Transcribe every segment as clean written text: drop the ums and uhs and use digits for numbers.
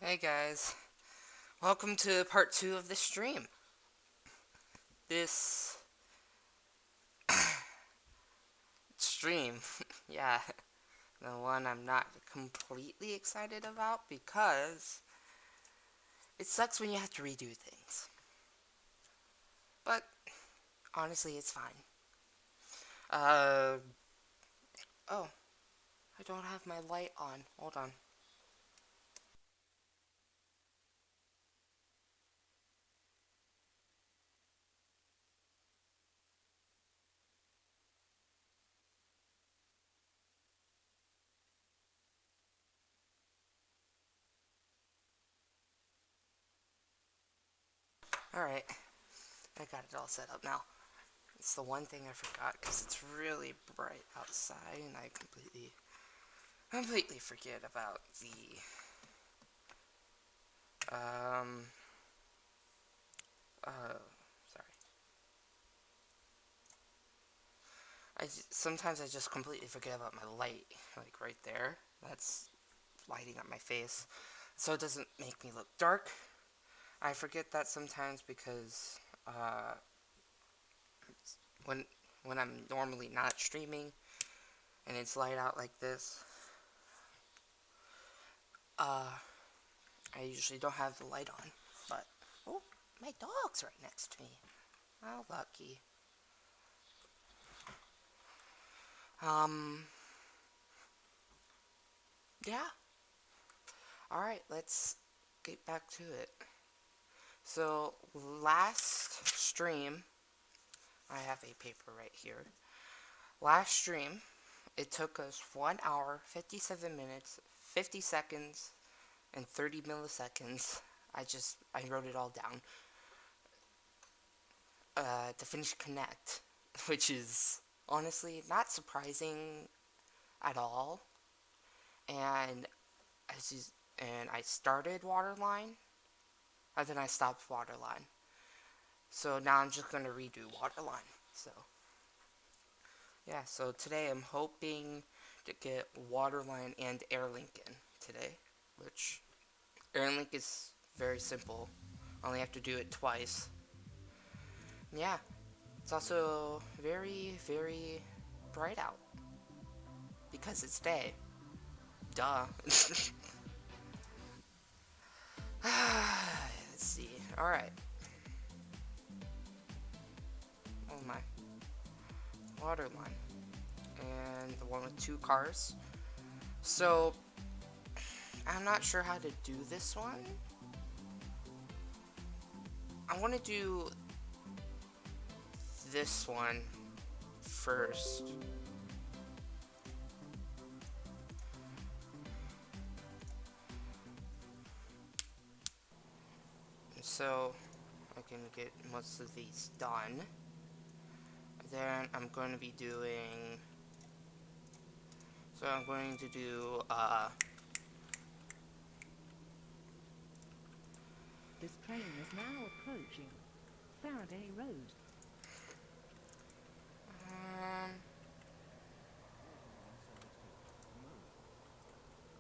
Hey guys, welcome to part 2 of the stream. This stream, yeah, the one I'm not completely excited about because it sucks when you have to redo things. But honestly, it's fine. Uh, oh, I don't have my light on. Hold on. Alright, I got it all set up now. It's the one thing I forgot because it's really bright outside and I completely forget about um, uh, sorry. Sometimes I just completely forget about my light, like right there. That's lighting up my face, so it doesn't make me look dark. I forget that sometimes because when when I'm normally not streaming and it's light out like this, uh, I usually don't have the light on. But oh, my dog's right next to me. How lucky. Um, yeah. All right, let's get back to it. So last stream, I have a paper right here. Last stream, it took us 1 hour, 57 minutes, 50 seconds, and 30 milliseconds. I wrote it all down to finish Connect, which is honestly not surprising at all. And I started Waterline, and then I stopped Waterline. So now I'm just gonna redo Waterline. So yeah, so today I'm hoping to get Waterline and Airlink in today, which Airlink is very simple. I only have to do it twice. Yeah, it's also very bright out because it's day. Duh. Let's see. Alright. Oh my. Waterline. And the one with 2 cars. So, I'm not sure how to do this one. I want to do this one first. So I can get most of these done. Then I'm going to be doing. So I'm going to do. This train is now approaching Faraday Road. Um,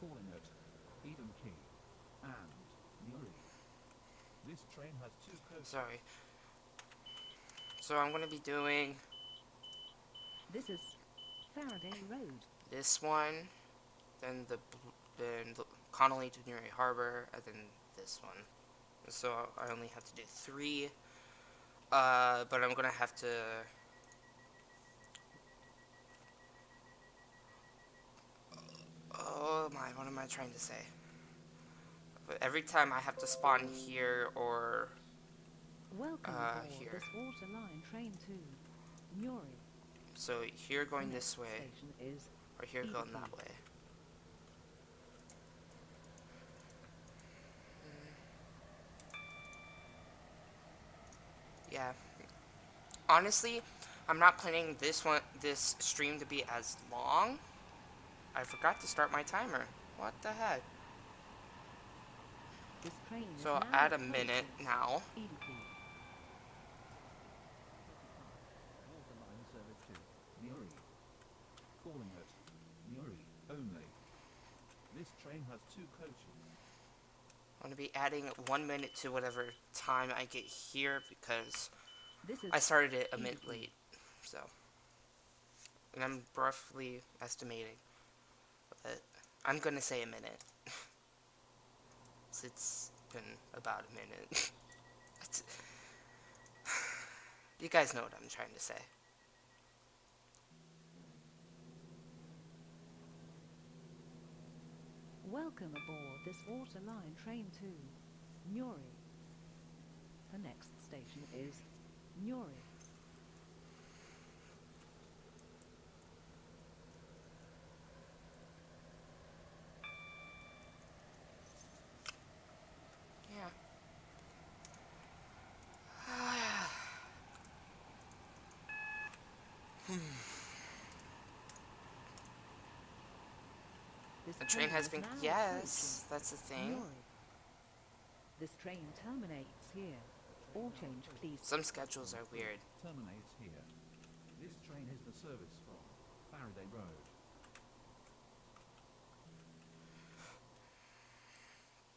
Calling at Eden Key and Newry. This train has 2 coaches. sorry. So I'm going to be doing This is Faraday Road. this one, then the Connolly to Newry Harbor, and then this one. So I only have to do 3. But I'm gonna have to. Oh my, what am I trying to say? But every time I have to spawn here or Welcome aboard here. this Waterline train to Newry. So here The going next this way, station is or here Eden going Key. that way. Yeah. Honestly, I'm not planning this stream to be as long. I forgot to start my timer. What the heck? This train is So I'll now add a minute approaching now. Eden Key. Waterline service to Newry. Calling at Newry only. This train has 2 coaches. I'm gonna be adding 1 minute to whatever time I get here because This is I started it a minute Edie. late. So, and I'm roughly estimating, but I'm gonna say a minute. It's been about a minute. It's, you guys know what I'm trying to say. Welcome aboard this waterline train to Newry. The next station is Newry. Yeah. This The train has is been. now Yes, that's the approaching thing. Newry. This train terminates here. All change, please. Some schedules are weird. Terminates here. This train is the service from Faraday Road.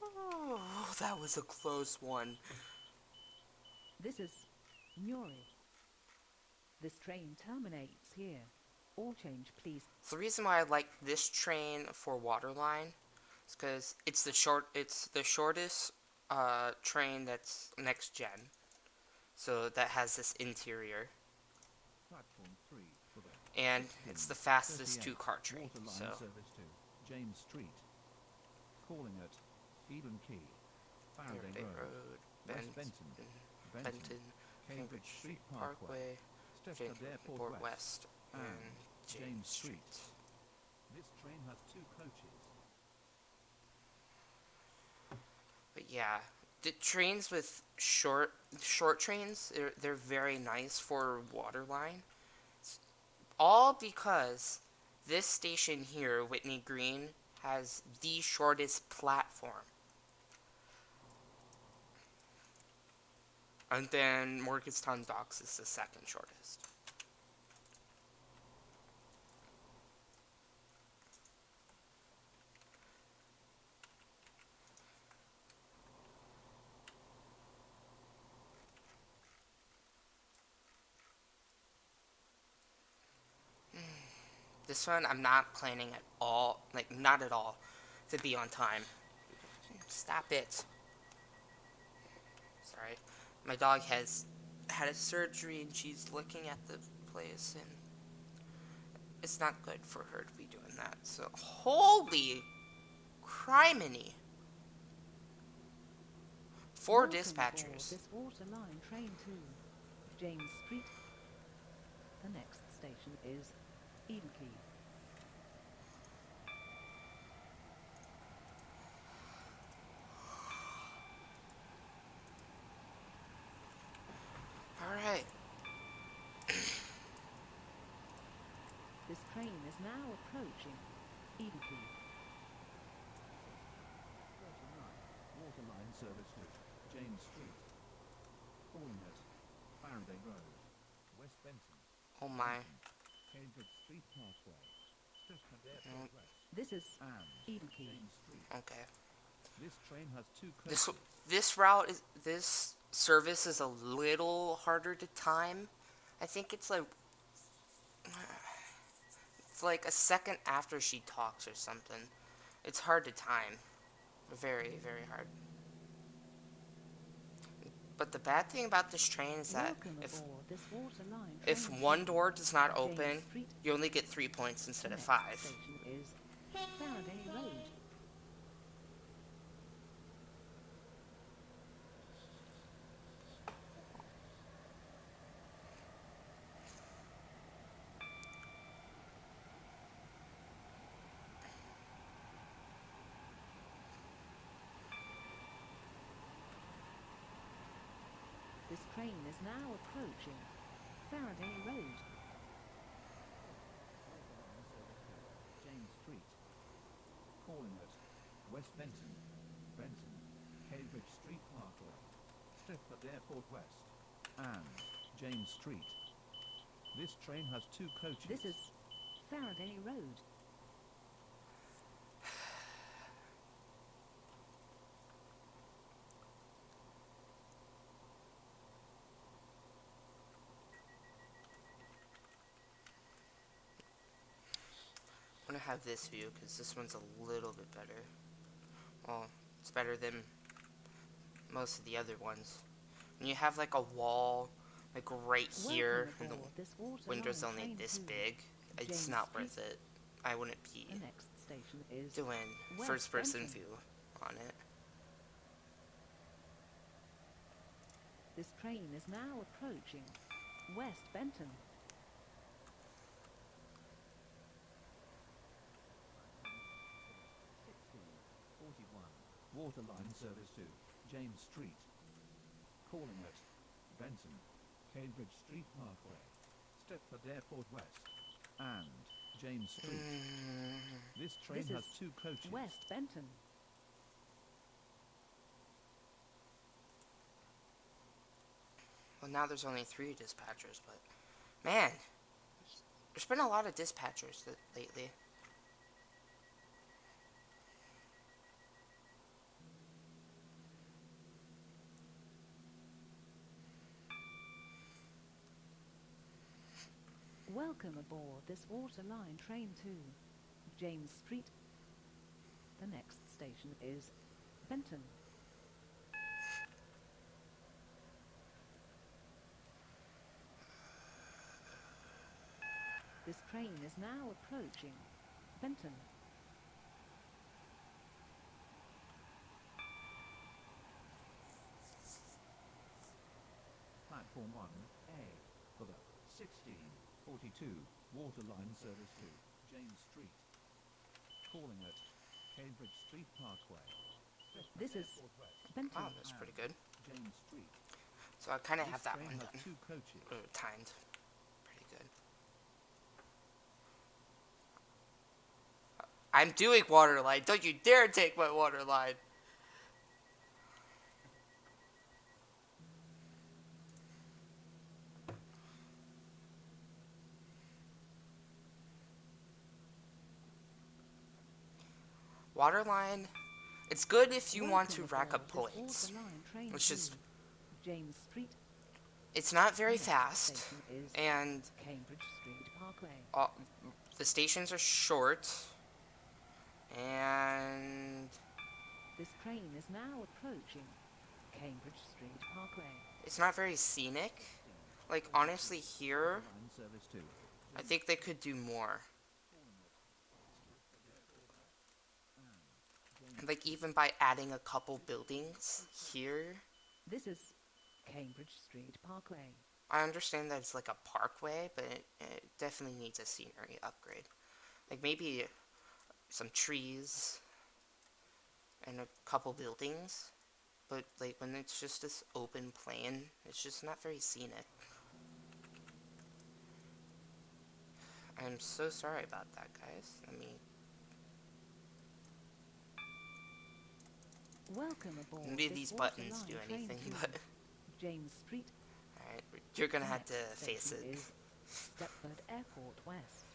Oh, that was a close one. This is Newry. This train terminates here. All change, please. The reason why I like this train for Waterline is because it's the shortest train that's next gen. So that has this interior, Platform 3 for the and 16, it's the fastest 38 two-car train. Waterline So service to James Street. Calling at Eden Quay, Faraday Faraday Road, Road, West Benton, Benton, Cambridge Street Parkway, Parkway, Stepford Airport Airport West, and and James Street. This train has 2 coaches. But yeah, the trains with short trains, they're very nice for Waterline. All because this station here, Whitney Green, has the shortest platform. And then Morgantown Docks is the second shortest. This one, I'm not planning at all, like, not at all, to be on time. Stop it. Sorry. My dog has had a surgery and she's looking at the place and it's not good for her to be doing that. So, holy criminy. 4 Welcome dispatchers. aboard this waterline train to James Street. The next station is Eden Quay. Alright. This train is now approaching Eden Quay. 39 Waterline service to James Street. Calling at Faraday Road, West Benton, Oh my. Cambridge Street Parkway, Stepford Airport West, This is and Eden Quay. James Street. Okay. This train has 2 This coaches. this service is a little harder to time. I think it's like a second after she talks or something. It's hard to time. Very, very hard. But the bad thing about this train is that Welcome if aboard this waterline if train one to door does not James open, Street. you only get 3 points instead The of next 5. station is Faraday Road. This train is now approaching Faraday Road. James Street. Calling at West Benton, Cambridge Street Parkway, Stepford Airport West, and James Street. This train has 2 coaches. This is Faraday Road. gonna have this view because this one's a little bit better. Well, it's better than most of the other ones. When you have like a wall, like right here, Welcome and the aboard this water window's line only train this to big, it's James not Street. worth it. I wouldn't be The next station is doing West first-person Benton. view on it. This train is now approaching West Benton. Waterline service to James Street. Calling at Benton, Cambridge Street Parkway, Stepford Airport West, and James Street. This train This has is 2 coaches. West Benton. Well, now there's only 3 dispatchers, but man, there's been a lot of dispatchers lately. Welcome aboard this water line train to James Street. The next station is Benton. This train is now approaching Benton. Platform 1A for the 1642 Waterline service to James Street. Calling at Cambridge Street Parkway. This is Airport West, Benton. Wow, that's pretty good. James Street. So I kind of This have that train one has done. 2 coaches. Timed. Pretty good. I'm doing waterline. Don't you dare take my waterline. Waterline, it's good if you want to Welcome rack up aboard this points. water line train It's to just, James Street. it's not very The next fast, station is and Cambridge Street Parkway. the stations are short, and This train is now approaching Cambridge Street Parkway. it's not very scenic. Like, honestly, here, Waterline service to I think they could do more. Like, even by adding a couple buildings here. This is Cambridge Street Parkway. I understand that it's like a parkway, but it definitely needs a scenery upgrade. Like, maybe some trees and a couple buildings. But, like, when it's just this open plain, it's just not very scenic. I'm so sorry about that, guys. Welcome aboard Maybe this these water buttons line do train anything, to but James Street. alright, you're gonna The have to next face station it. is Stepford Airport West.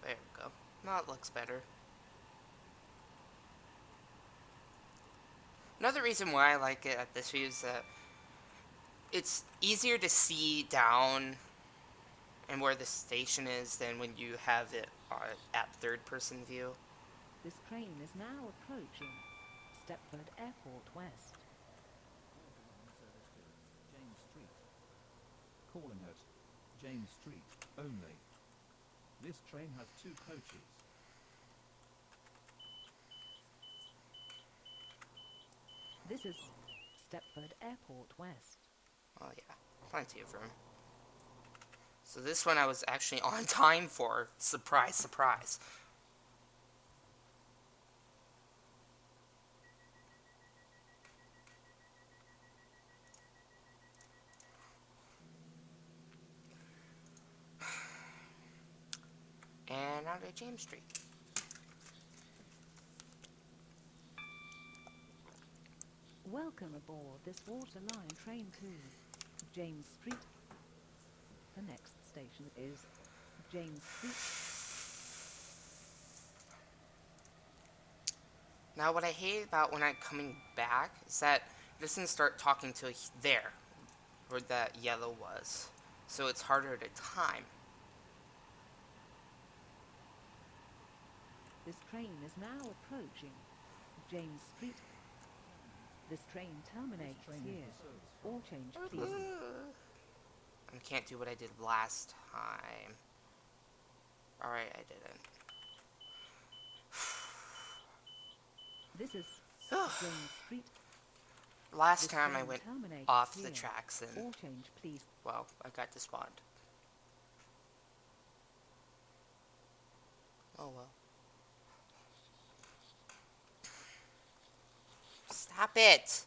There we go. Now it looks better. Another reason why I like it at this view is that it's easier to see down and where the station is than when you have it at third-person view. This train is now approaching Stepford Airport West. Waterline service to James Street. Calling at James Street only. This train has 2 coaches. This is Stepford Airport West. Oh yeah, plenty of room. So this one I was actually on time for. Surprise, surprise. And now to James Street. Welcome aboard this water line train to James Street. The next station is James Street. Now, what I hate about when I'm coming back is that it doesn't start talking till there, where that yellow was. So it's harder to time. This train is now approaching James Street. This train This terminates train is here. the service All from change, please. Crewe. I can't do what I did last time. Alright, I didn't. This is James Street. Last This time I train went terminates off the here. tracks and, All change, please. well, I got despawned. Oh well. Stop it!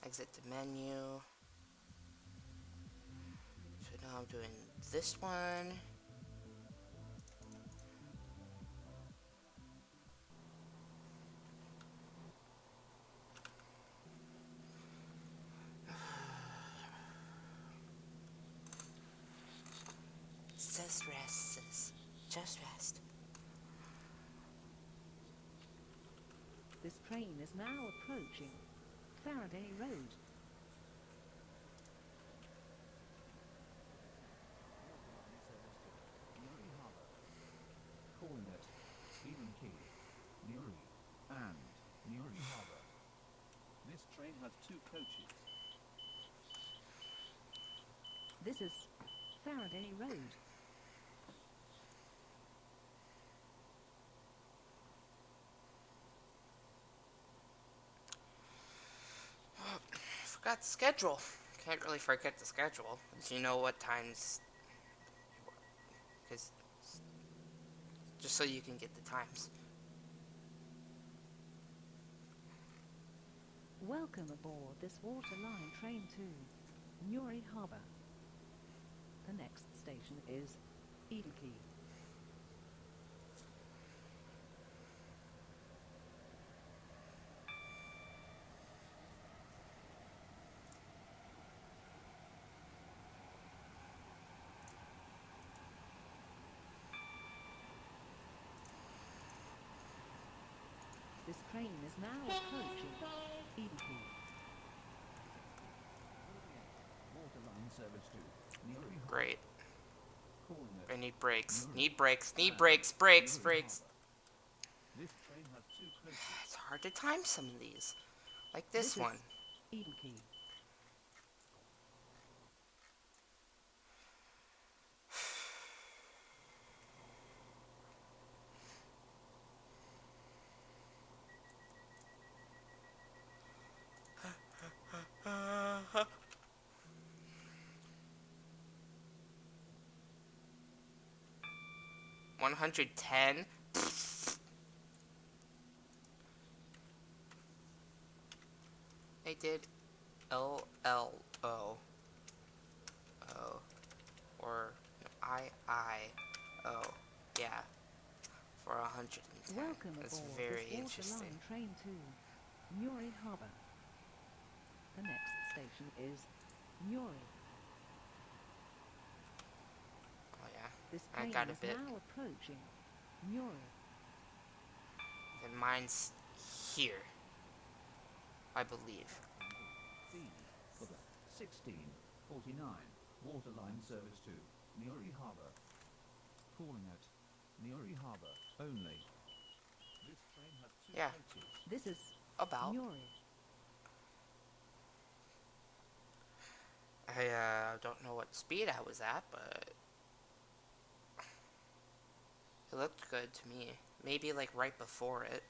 Exit the menu. So now I'm doing this one. Just rest, sis. Just rest. This train is now approaching Faraday Road. Newry Harbour. Calling at Eden Quay, Newry, and Newry Harbour. This train has 2 coaches. This is Faraday Road. Forgot the schedule. Can't really forget the schedule, because you know what times. Because just so you can get the times. Welcome aboard this waterline train to Newry Harbour. The next station is Eden Quay. This train is now approaching Eden Quay. Waterline service to Newry Harbour. Great. Calling at I need brakes. Newry Need brakes. Need and brakes. Brakes. Newry Brakes. Harbour. This train has 2 coaches. It's hard to time some of these. Like this This one. is Eden Quay. Uh, 110. I did LLO. O. Or IIO. Yeah. For 110. Welcome That's aboard very this interesting. waterline train to Newry Harbour. The next station is Newry. Oh yeah. This I train got a is bit. now approaching Newry. Then mine's here. I believe. B for the 1649 Waterline service to Newry Harbour. Calling at Newry Harbour only. This train has 2 Yeah. coaches. This is About. Newry. I don't know what speed I was at, but it looked good to me. Maybe like right before it.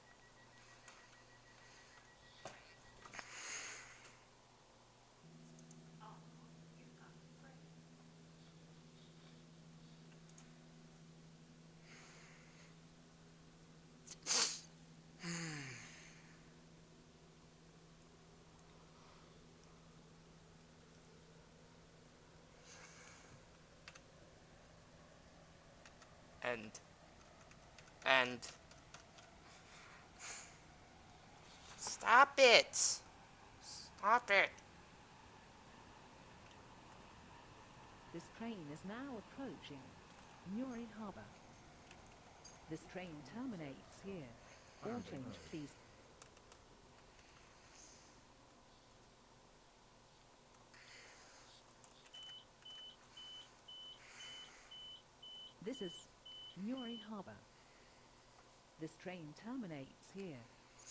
And stop it. Stop it. This train is now approaching Newry Harbour. This train terminates here. All Faraday change, Road. please. This is Newry Harbour. This train terminates here.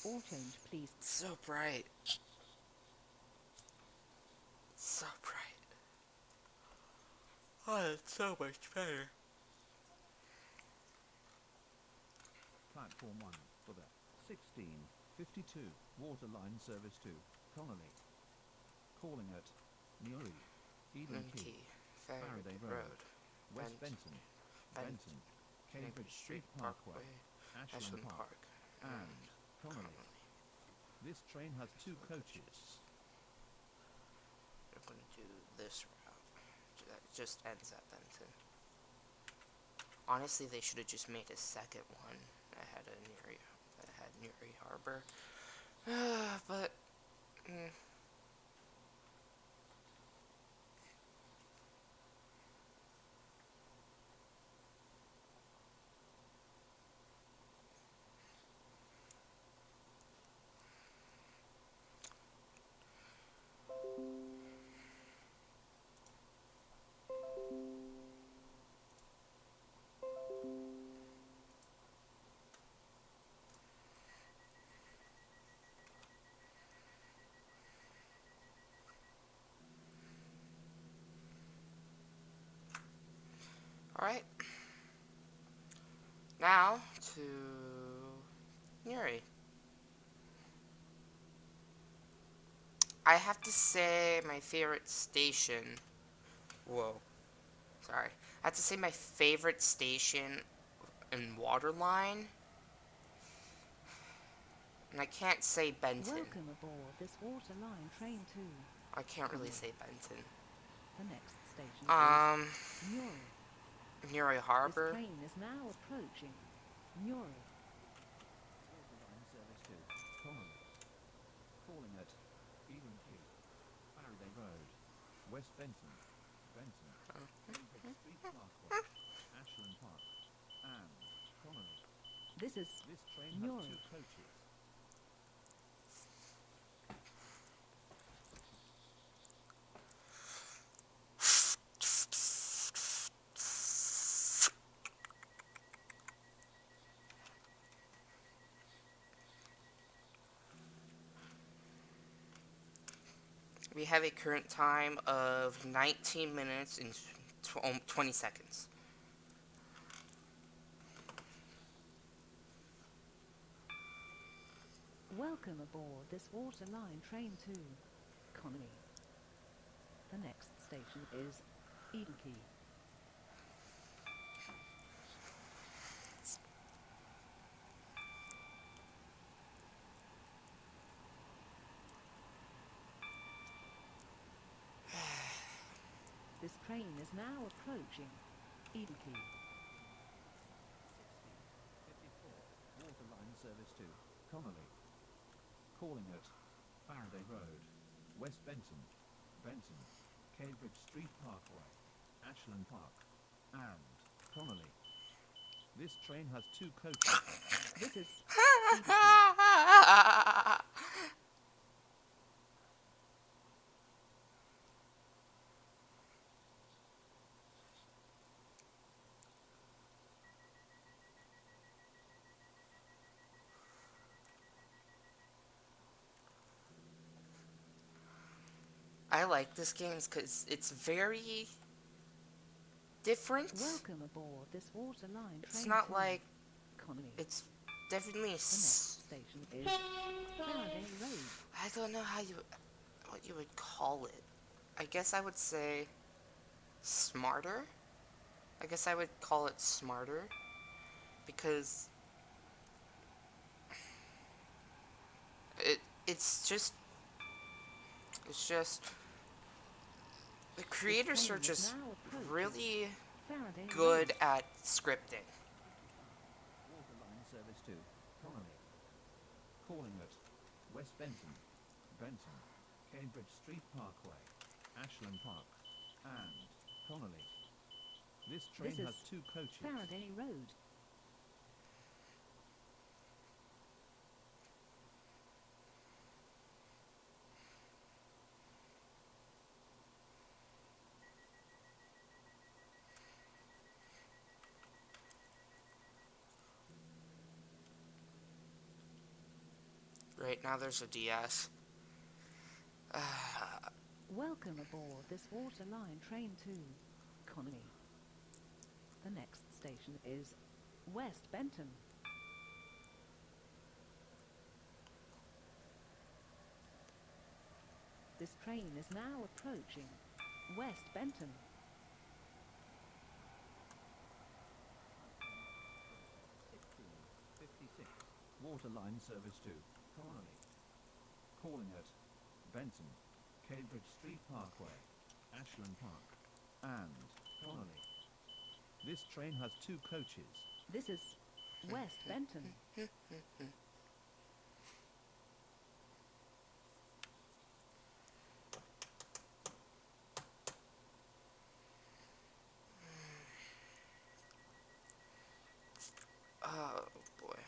All change, please. It's so bright. So bright. Oh, it's so much better. Platform 1 for the 1652 Waterline Service to Connolly. Calling at Newry, Eden Quay, Key, Faraday Road, West Benton, Benton, Cambridge Street Parkway, Ashland Park, and Connolly. This train has 2 coaches. I'm going to do this route. That just ends at Benton. Honestly, they should have just made a second one that had Newry Harbor. But alright. Now to Newry. I have to say my favorite station. Whoa. Sorry. I have to say my favorite station in Waterline. And I can't say Benton. Welcome aboard this Waterline train to I can't really say Benton. the next station is Newry. Newry This Harbor. train is now approaching Newry. Waterline Service to Connolly. Calling at Eden Quay, Faraday Road, West Benton, Benton, Cambridge Street Parkway, Ashland Park, and Connolly. This is This train Newry. has 2 coaches. We have a current time of 19 minutes and 20 seconds. Welcome aboard this Waterline train to Connolly. The next station is Eden Quay. This train is now approaching Eden Quay. 1654 Waterline Service to Connolly. Calling at Faraday Road, West Benton, Benton, Cambridge Street Parkway, Ashland Park, and Connolly. This train has 2 coaches. This is Eden Quay. I like this game because it's very different. Welcome aboard this Waterline train It's not to like Connolly. it's definitely. The next station is Faraday Road. I don't know what you would call it. I guess I would say smarter. I guess I would call it smarter because it's just the creators train are is just now approaching really Faraday good Road. at scripting. Waterline Service to Connolly. Calling at West Benton, Benton, Cambridge Street Parkway, Ashland Park, and Connolly. This train This has is 2 coaches. Faraday Road. Now there's a DS. Welcome aboard this water line train to Conwy. The next station is West Benton. This train is now approaching West Benton. Waterline service to Connolly. Calling at Benton, Cambridge Street Parkway, Ashland Park, and Connolly. This train has 2 coaches. This is West Benton. Oh boy.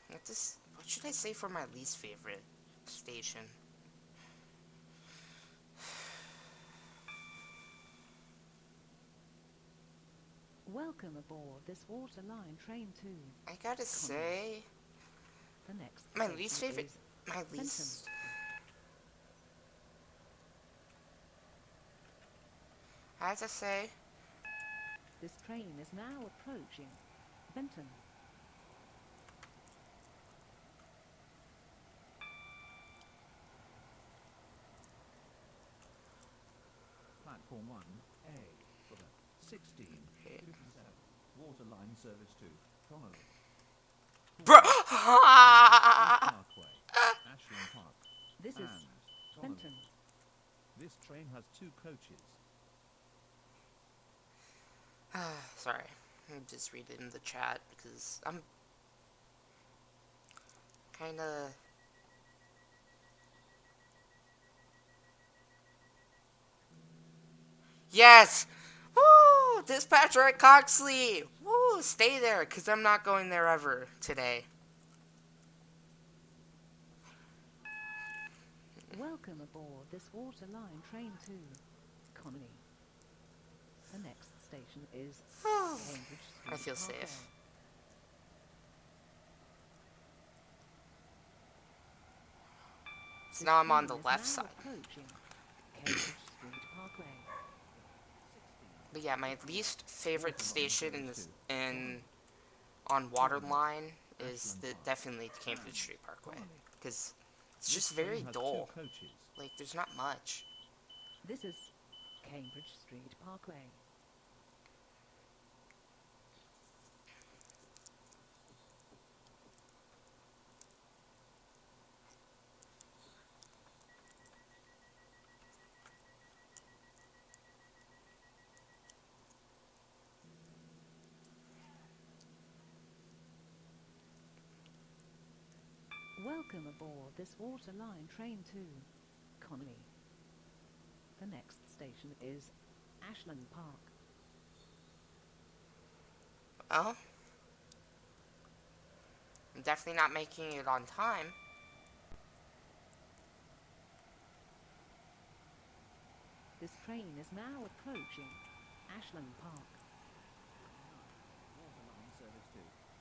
What should I say for my least favorite station? Welcome aboard this water line train to I gotta say, the next my station least favorite. is My Benton. least. I have to say, This train is now approaching Benton. Platform 1A for the 1657 Waterline service to Connolly. bro. Parkway, Ashland Park, This is and Benton. Connolly. This train has 2 coaches. Sorry, I'm just reading in the chat because I'm kind of. Yes! Woo! Dispatcher at Coxley! Woo! Stay there, because I'm not going there ever today. Welcome aboard this water line train to Conwy. The next station is Cambridge Street I feel Parkway. safe. So This now I'm on train the is left now side. approaching Cambridge Street Parkway. But yeah, my least favorite station on Waterline is definitely Cambridge Street Parkway. Because it's just very dull. Like, there's not much. This is Cambridge Street Parkway. Welcome aboard this water line train to Conwy. The next station is Ashland Park. Well, I'm definitely not making it on time. This train is now approaching Ashland Park. Waterline service to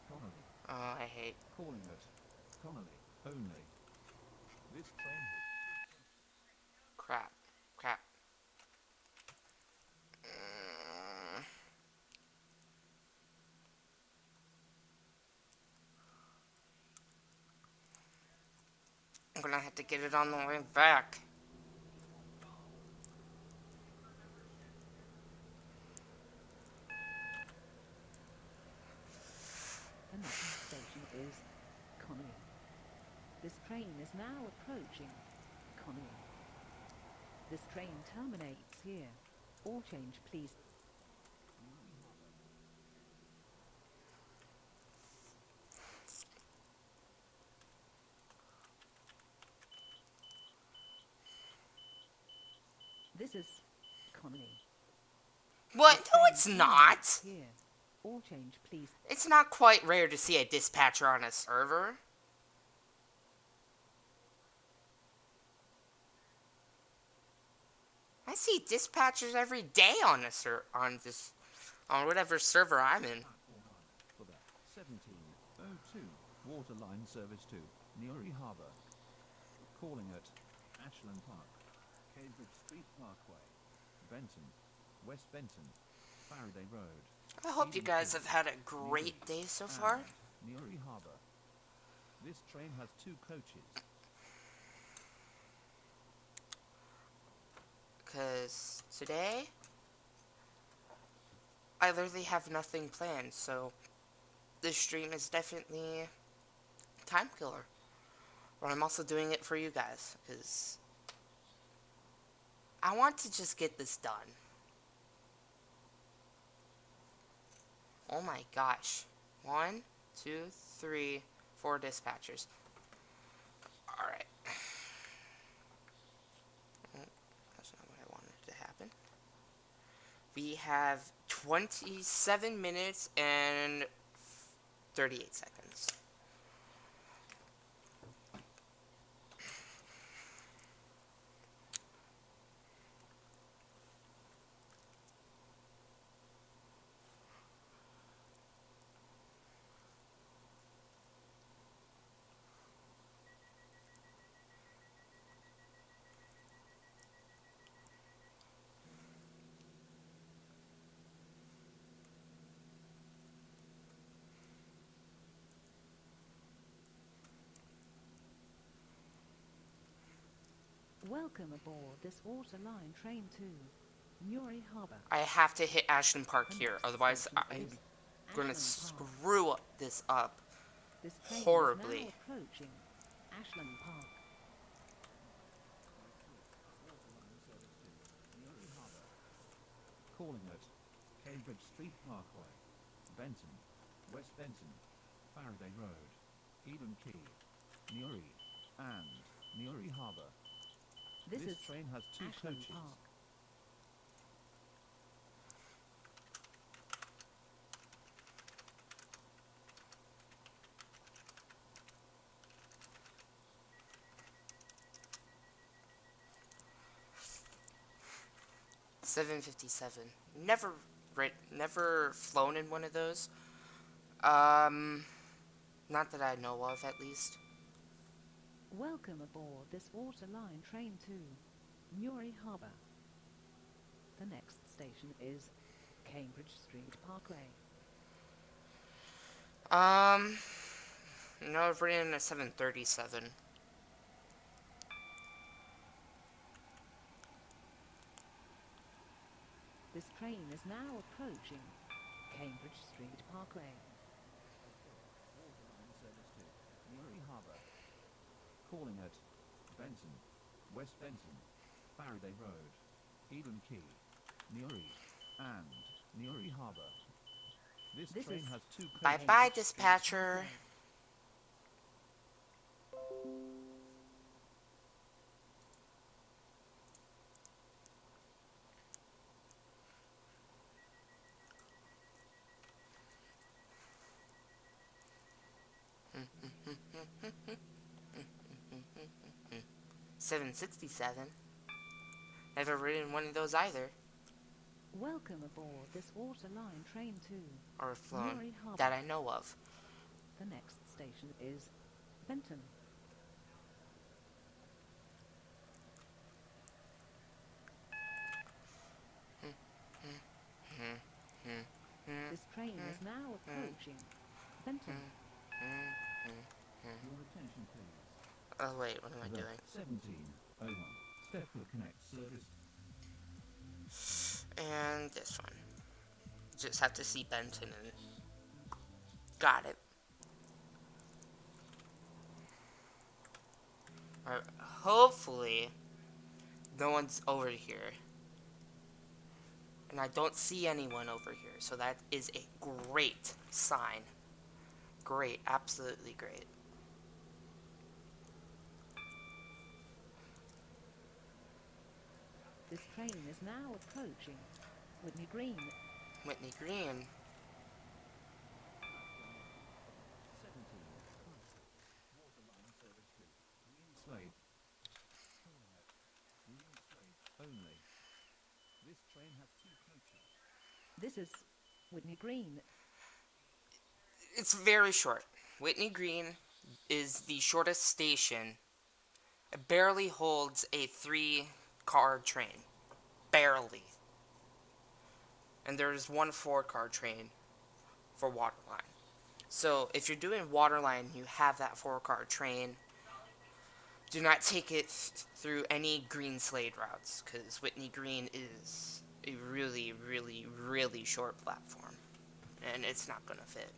Connolly. Oh, I hate. Calling at Connolly only. This train. Crap. Crap. I'm gonna have to get it on the way back. The next station is Conwy. This train is now approaching Conwy. This train terminates here. All change, please. This is Conwy. What? This No, train it's terminates not. Here. All change, please. It's not quite rare to see a dispatcher on a server. I see dispatchers every day on on whatever server I'm in. For the 1702 Waterline service to Newry Harbour. Calling at Ashland Park, Cambridge Street Parkway, Benton, West Benton, Faraday Road, I hope you Eden guys Key, have had a Newry, great day so far. and Newry Harbour. This train has 2 coaches. Because today, I literally have nothing planned, so this stream is definitely time killer. But I'm also doing it for you guys, because I want to just get this done. Oh my gosh. 1, 2, 3, 4 dispatchers. Alright. That's not what I wanted to happen. We have 27 minutes and 38 seconds. Welcome aboard this water line train to Newry Harbour. I have to hit Ashland Park The here, next otherwise station I'm is gonna Ashland Park. screw this up This train is horribly. now approaching Ashland Park. Water line service to Newry Harbour. Calling at Cambridge Street Parkway, Benton, West Benton, Faraday Road, Eden Key, Newry, and Newry Harbour. This is train has 2 Ashland coaches. Park. $7.57. Never flown in one of those. Not that I know of, at least. Welcome aboard this water line train to Newry Harbour. The next station is Cambridge Street Parkway. No, I've written a 7:37. This train is now approaching Cambridge Street Parkway. Water line service to Newry Harbour. Calling at Benton, West Benton, Faraday Road, Eden Key, Newry, and Newry Harbour. This This train is has 2 coaches. Bye-bye, Cambridge Street dispatcher. Parkway. $7.67. Never ridden one of those either. Welcome aboard this water line train to Or flown. Newry Harbour. That I know of. The next station is Benton. This train is now approaching Benton. Your attention please. Oh, wait, what am I The doing? 1701 Stepford Connect service. And this one. Just have to see Benton and... Got it. Alright, hopefully, no one's over here. And I don't see anyone over here, so that is a great sign. Great, absolutely great. This train is now approaching Whitney Green. Whitney Green. 17 Water line service to Green Slade. Calling at Green Slade only. This train has 2 coaches. This is Whitney Green. It's very short. Whitney Green is the shortest station It barely holds a 3-car train. Barely. And there's one 4-car train for Waterline. So if you're doing Waterline, you have that 4-car train. Do not take it through any green slade routes, because Whitney Green is a really, really, really short platform. And it's not going to fit.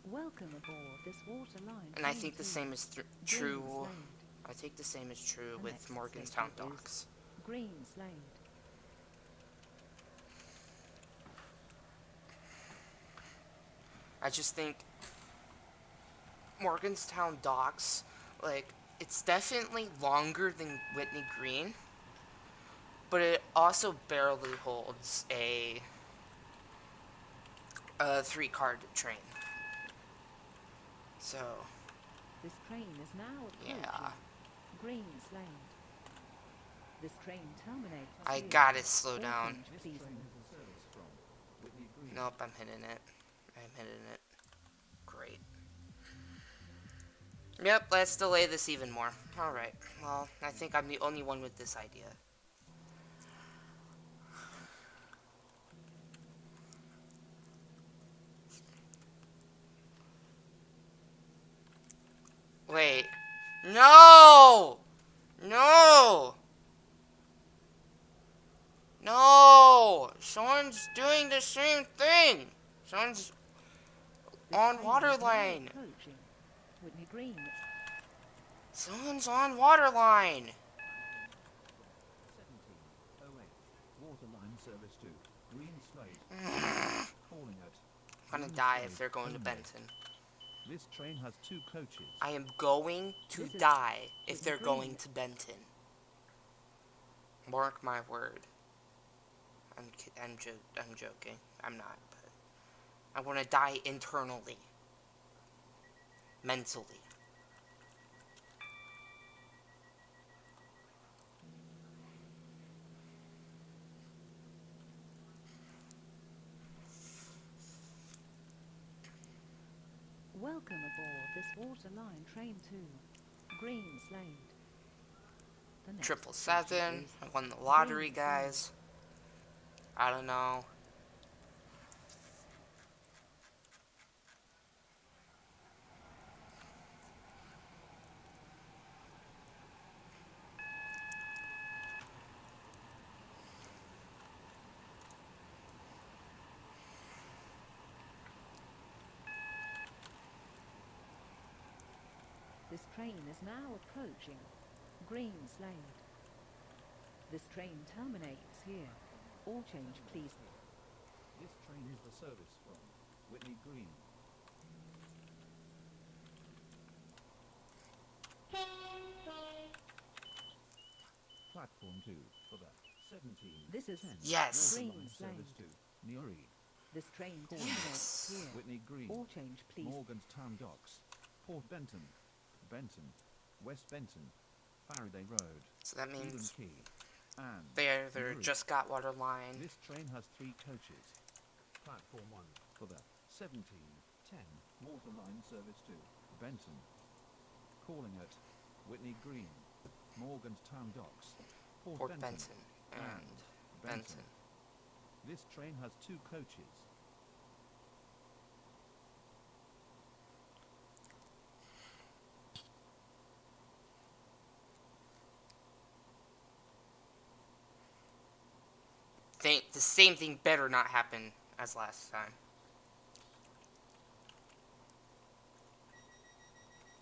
Welcome aboard this waterline And I train think the to same is Green true. Slade. I think the same is true The with next Morgantown station is Docks. Green Slade. I just think Morgantown Docks, like, it's definitely longer than Whitney Green, but it also barely holds a 3-car train. So, This train is now approaching yeah. Green Slade. This train terminates I here. gotta slow All down. change, This please. train has a service from Whitney Green. Nope, I'm hitting it. Great. Yep, let's delay this even more. Alright, well, I think I'm the only one with this idea. Wait. No! No! No! Someone's doing the same thing! Someone's This on train is now Waterline! approaching Whitney Green. Someone's on Waterline! 1708. Waterline service to Green Slade. Calling at I'm gonna Green die Slade if they're going to only. Benton. This train has 2 coaches. I am going to This is die if Whitney they're Green. going to Benton. Mark my word. I'm joking. I'm not, but I want to die internally. Mentally. Welcome aboard this waterline train to Green Slade. The next 777. station is I won the lottery, Green Slade. guys. I don't know. This train is now approaching Green Slade. This train terminates here. All change, please. This train is the service from Whitney Green. Platform 2 for the 1710. This is Yes. Green Waterline Slade. service to Newry. This train terminates here. Whitney Green. All change, please. Morgantown Docks. Port Benton. Benton. West Benton. Faraday Road. So that Eden means Key. And they're Newry. just got Waterline. This train has 3 coaches. Platform 1 for the 1710 Waterline service to Benton. Calling at Whitney Green, Morgantown Docks, Port Benton and Benton. This train has 2 coaches. The same thing better not happen as last time.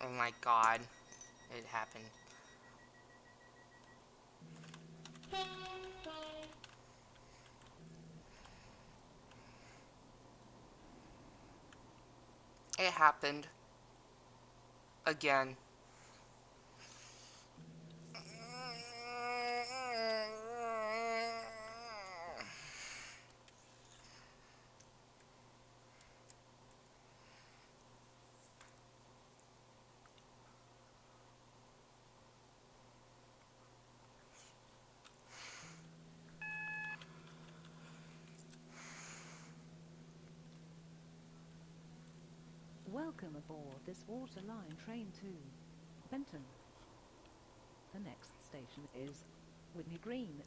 Oh my god. It happened. It happened. Again. Welcome aboard this waterline train to Benton. The next station is Whitney Green.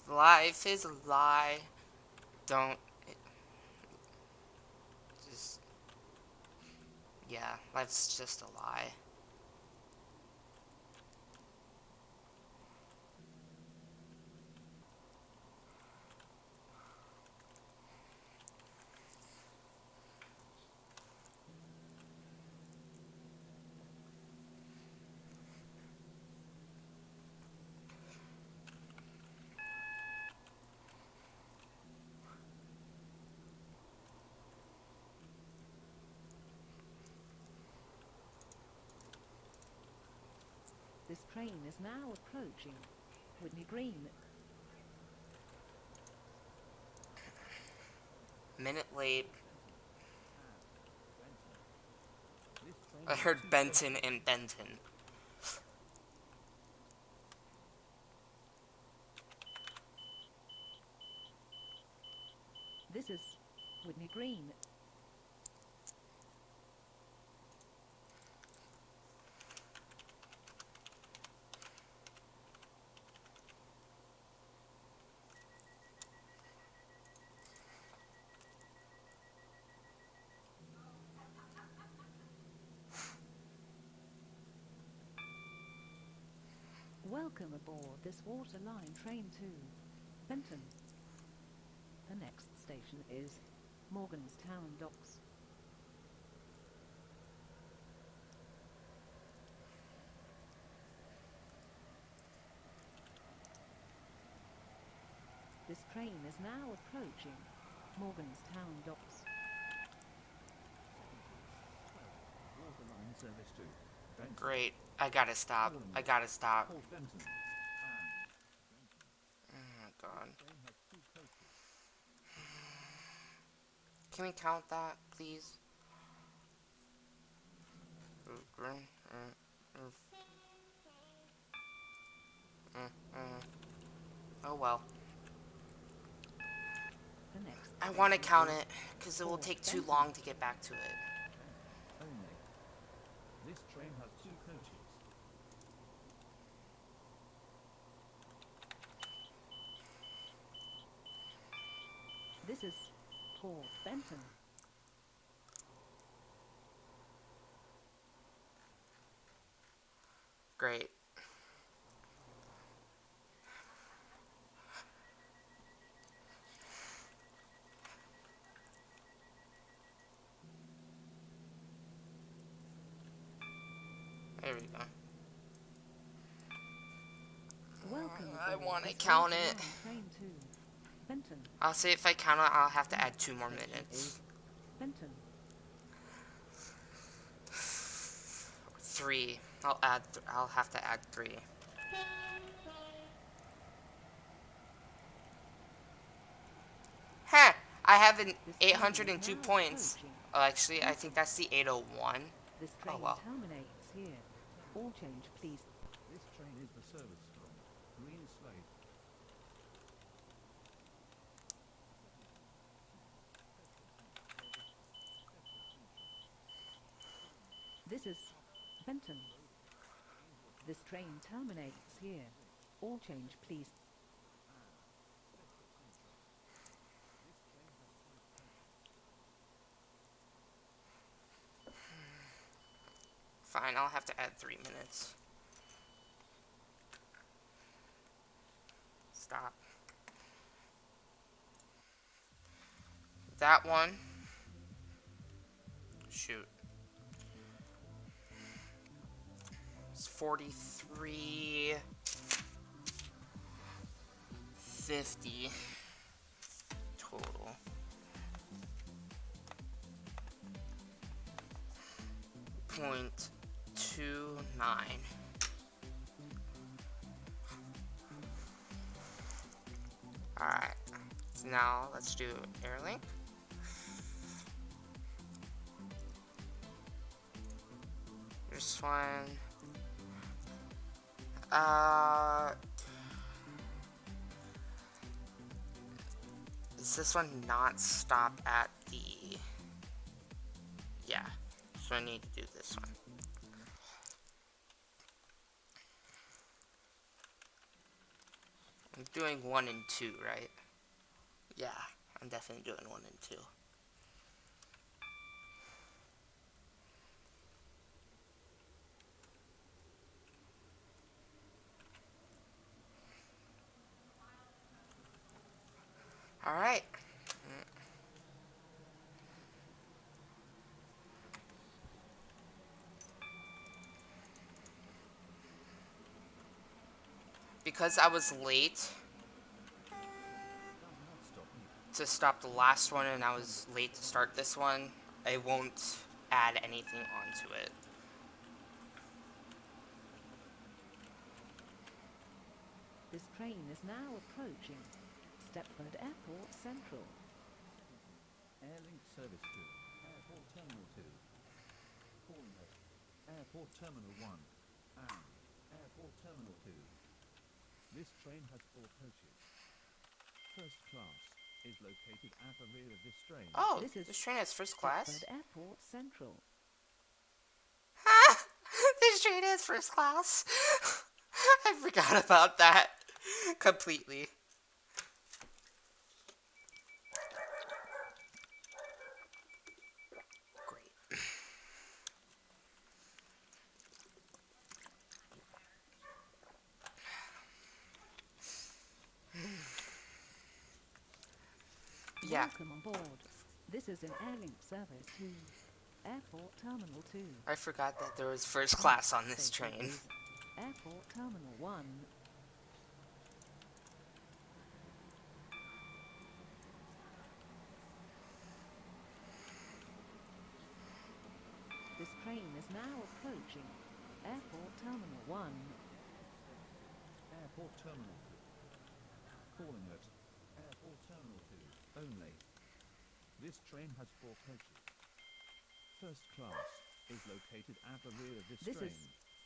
Life is a lie. Don't. Just. Yeah, life's just a lie. This train is now approaching Whitney Green. Minute late. This train I has heard two Benton coaches. and Benton. This is Whitney Green. Welcome aboard this water line train to Benton. The next station is Morganstown Docks. This train is now approaching Morganstown Docks. Waterline service to Benton. Great. I gotta stop. I gotta stop. Port Benton. And Benton. Oh my god. This train has two coaches. Can we count that, please? Oh well. The next I want to station count is it, because it will Port take too Benton. long to get back to it. Only. This train has two coaches. This is Port Benton. Great. There we go. Welcome I aboard want to this count water it. line train to Benton. I'll say if I count it, I'll have to add 2 more Station minutes. is Benton. 3. I'll have to add 3. Huh! I have an This train is 802 now points. approaching Oh, actually, I Benton. think that's the 801. This Oh, train well. terminates here. All change, please. This train is the service from Green Slate. This is Benton. This train terminates here. All change, please. Fine, I'll have to add 3 minutes. Stop. That one. Shoot. It's 43.50 total. .29. Alright. So now let's do Airlink. This one. Does this one not stop at the... Yeah, so I need to do this one. I'm doing 1 and 2, right? Yeah, I'm definitely doing 1 and 2. Alright. Because I was late Does not stop me. to stop the last one and I was late to start this one, I won't add anything onto it. This train is now approaching Stepford Airport Central. Airlink Service 2, Airport Terminal 2. Calling at Airport Terminal 1 and Airport Terminal 2. This train has 4 coaches. First class is located at the rear of this train. Oh, This is this train has first class? Stepford Airport Central. This train has first class. I forgot about that completely. Great. Yeah, Welcome on board. This is an Airlink service to Airport Terminal 2. I forgot that there was first class on this Station train. is Airport Terminal 1. This train is now approaching Airport Terminal 1. Airport Terminal 2. Calling at Airport Terminal 2 only. This train has 4 coaches. First class is located at the rear of this This train. is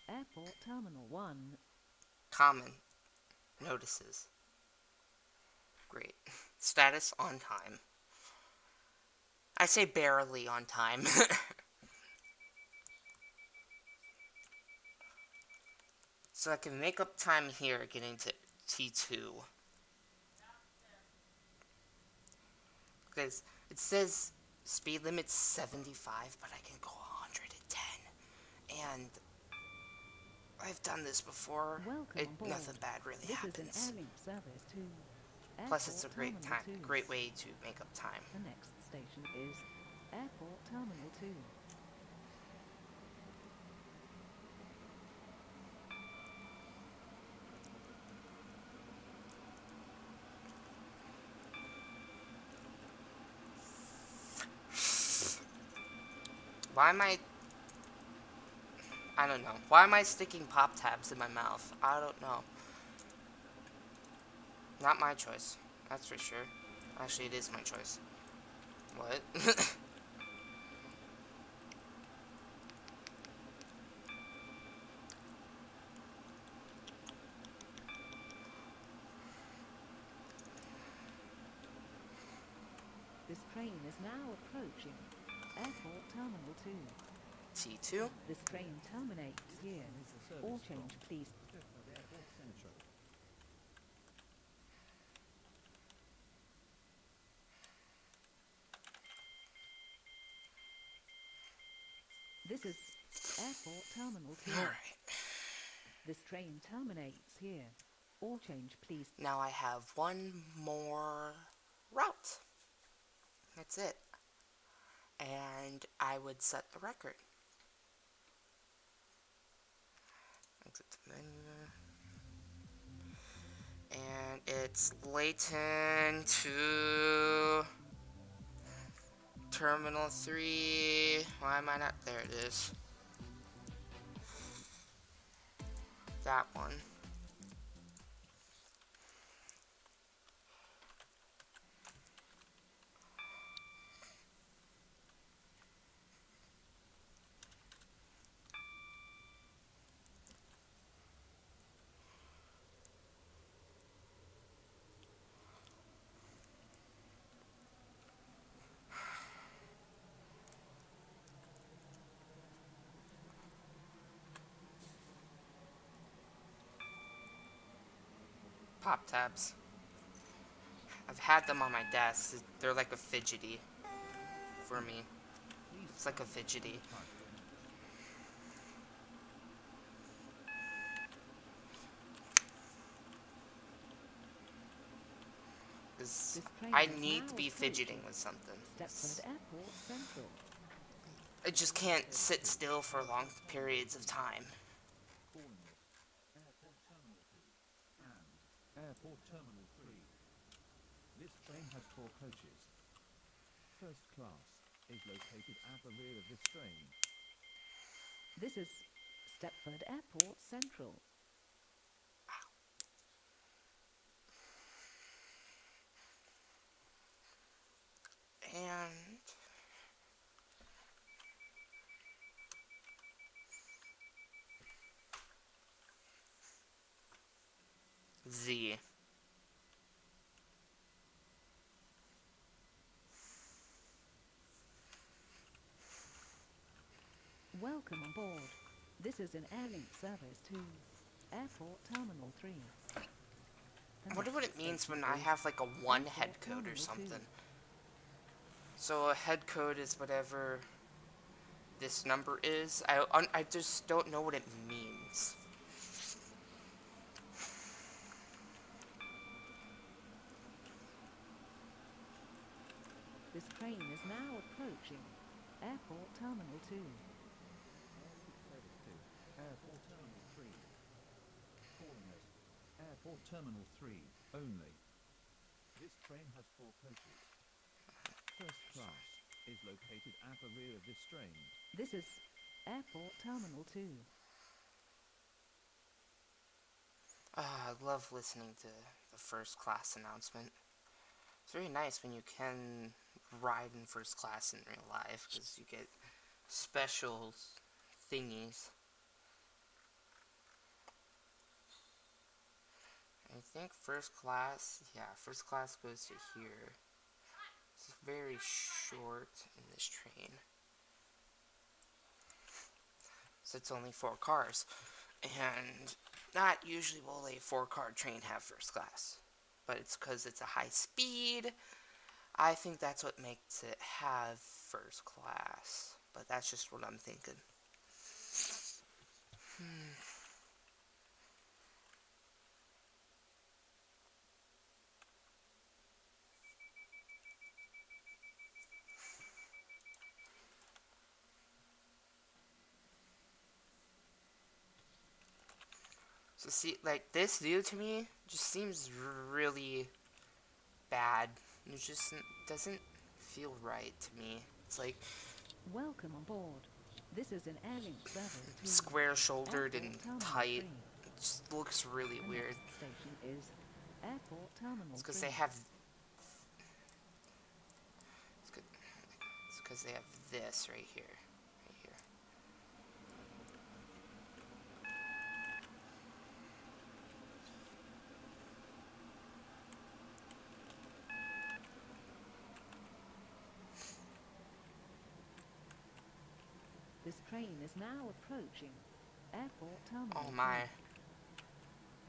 Airport Terminal 1. Common. Notices. Great. Status on time. I say barely on time. So I can make up time here getting to T2. Because it says speed limit's 75, but I can go 110. And I've done this before. Welcome on board. Nothing bad really This happens. is an Airlink service to Airport Plus, it's a great Terminal time, 2. great way to make up time. The next station is Airport Terminal 2. Why am I don't know. Why am I sticking pop tabs in my mouth? I don't know. Not my choice. That's for sure. Actually, it is my choice. What? This train is now approaching Airport Terminal 2. T2? This train terminates here. Is the service All from change, please. Stepford Airport Central. This is Airport Terminal 2. Alright. This train terminates here. All change, please. Now I have one more route. That's it. And I would set the record. Exit the menu. And it's Layton to Terminal 3. Why am I not? There it is. That one. pop tabs. I've had them on my desk. They're like a fidgety for me. Please It's like a stand when fidgety. the timer finishes. Because This train I is need to now be fidgeting approaching with something. Stepford Airport Central. I just can't sit still for long periods of time. Calling it Airport Terminal 2 and Airport Terminal 3. This train has 4 coaches. First class is located at the rear of this train. This is Stepford Airport Central. And Z. Welcome on board. This is an Airlink service to Airport Terminal 3. The I wonder what next it means station when I is have like a one head Airport code or Terminal 2. something. So a head code is whatever this number is. I just don't know what it means. This train is now approaching Airport Terminal 2. Airlink service to Airport Terminal 3. Calling it Airport Terminal 3 only. This train has 4 coaches. First class is located at the rear of this train. This is Airport Terminal 2. I love listening to the first class announcement. It's very nice when you can ride in first class in real life because you get special thingies. I think first class, yeah, first class goes to here. It's very short in this train. So it's only 4 cars. And not usually will a 4-car train have first class. But it's because it's a high speed. I think that's what makes it have first class. But that's just what I'm thinking. So see, like, this view to me just seems really bad. It just doesn't feel right to me. It's like Welcome on board. This is an Airlink service to square-shouldered Airport and Terminal tight. 3. It just looks really The weird. next station is Airport Terminal It's because 3. they have. It's because they have this right here, right here. This train is now approaching Airport Terminal Oh 3. my!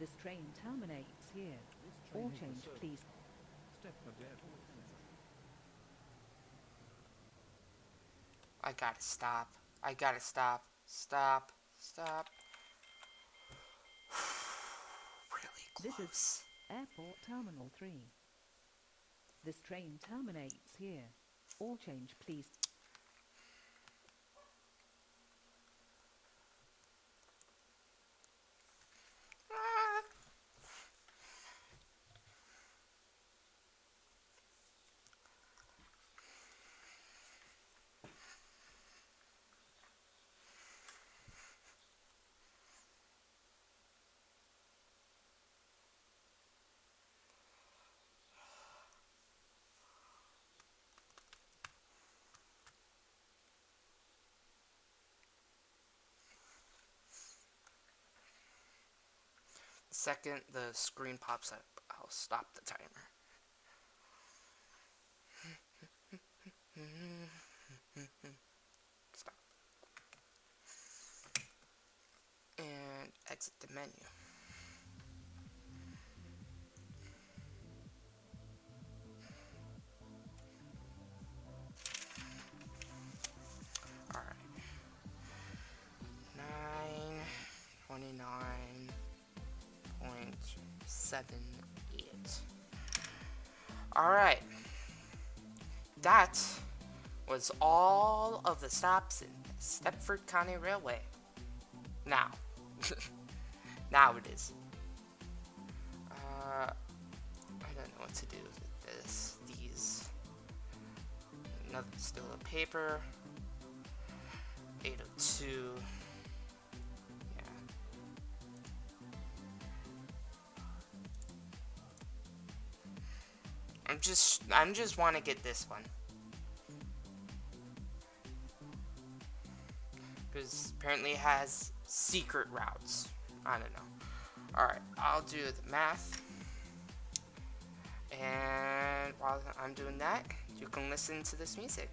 This train terminates here. This train All is change, the please. Stepford Airport Central. I gotta stop. I gotta stop. Stop. Stop. Really This is close. Airport Terminal 3. This train terminates here. All change, please. Ah. The second the screen pops up, I'll stop the timer. Stop. And exit the menu. 7, 8. Alright. That was all of the stops in Stepford County Railway. Now. Now it is. I don't know what to do with this. These. Another still a paper. 802. Yeah. I'm just want to get this one. Because apparently it has secret routes. I don't know. Alright, I'll do the math. And while I'm doing that, you can listen to this music.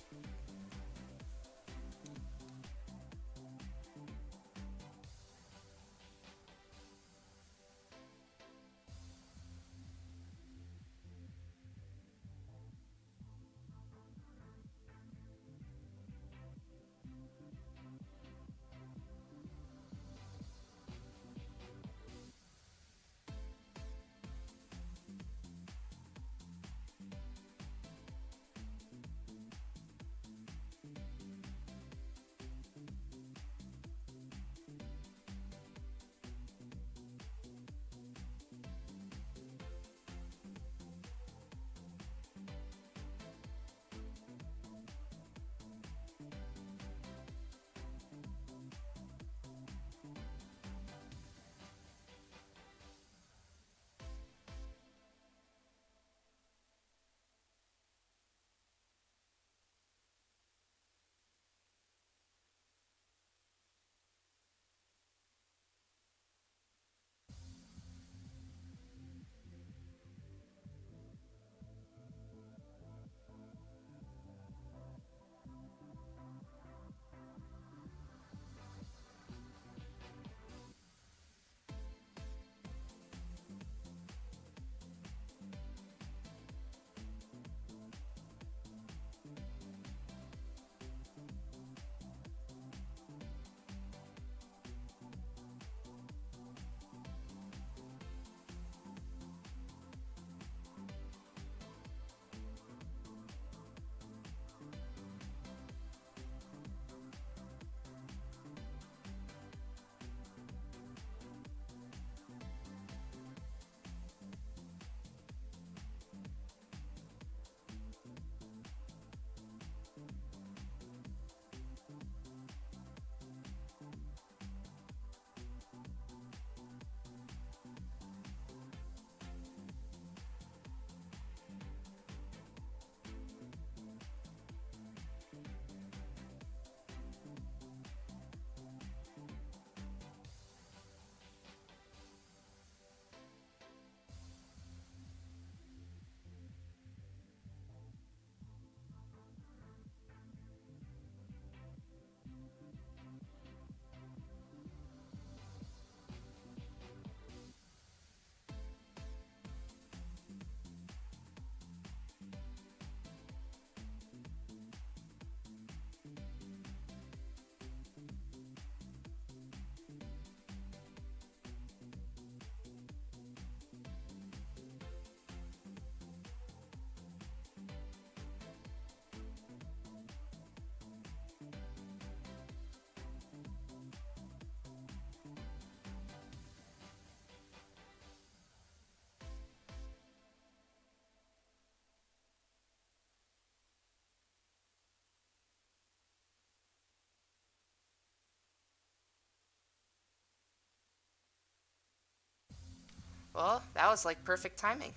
Well, that was like perfect timing.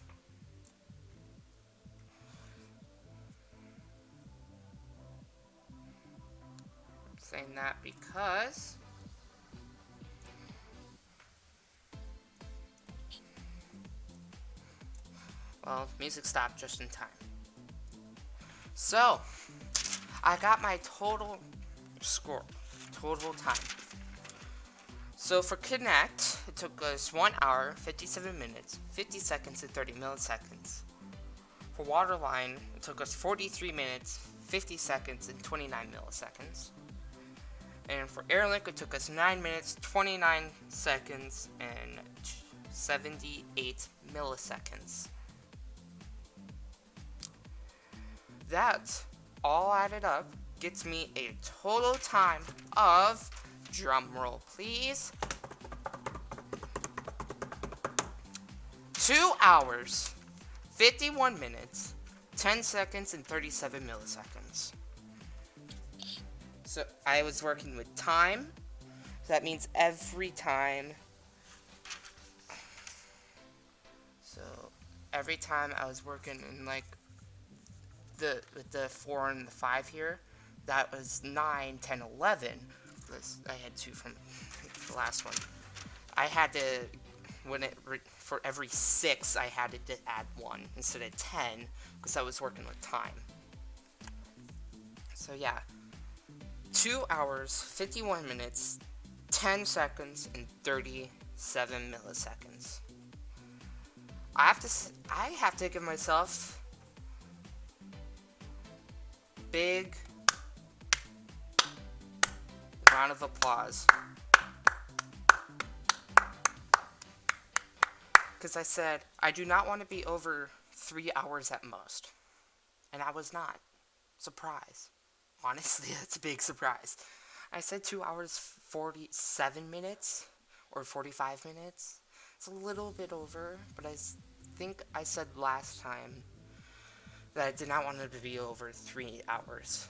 I'm saying that because well, music stopped just in time. So, I got my total score, total time. So for Connect, it took us 1 hour, 57 minutes, 50 seconds, and 30 milliseconds. For Waterline, it took us 43 minutes, 50 seconds, and 29 milliseconds. And for Airlink, it took us 9 minutes, 29 seconds, and 78 milliseconds. That all added up gets me a total time of, drum roll please, 2 hours, 51 minutes, 10 seconds, and 37 milliseconds. So I was working with time. So that means every time. So every time I was working in like with the 4 and the 5 here, that was 9, 10, 11. I had 2 from the last one. I had to, for every 6, I had to add 1 instead of 10 because I was working with time. So yeah, 2 hours, 51 minutes, 10 seconds, and 37 milliseconds. I have to give myself big round of applause. Because I said, I do not want to be over 3 hours at most. And I was not. Surprise. Honestly, that's a big surprise. I said 2 hours, 47 minutes, or 45 minutes. It's a little bit over, but I think I said last time that I did not want it to be over 3 hours.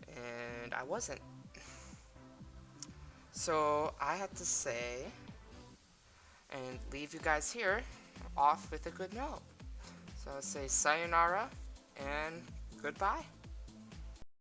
And I wasn't. So I had to say, and leave you guys here off with a good note. So I'll say sayonara and goodbye.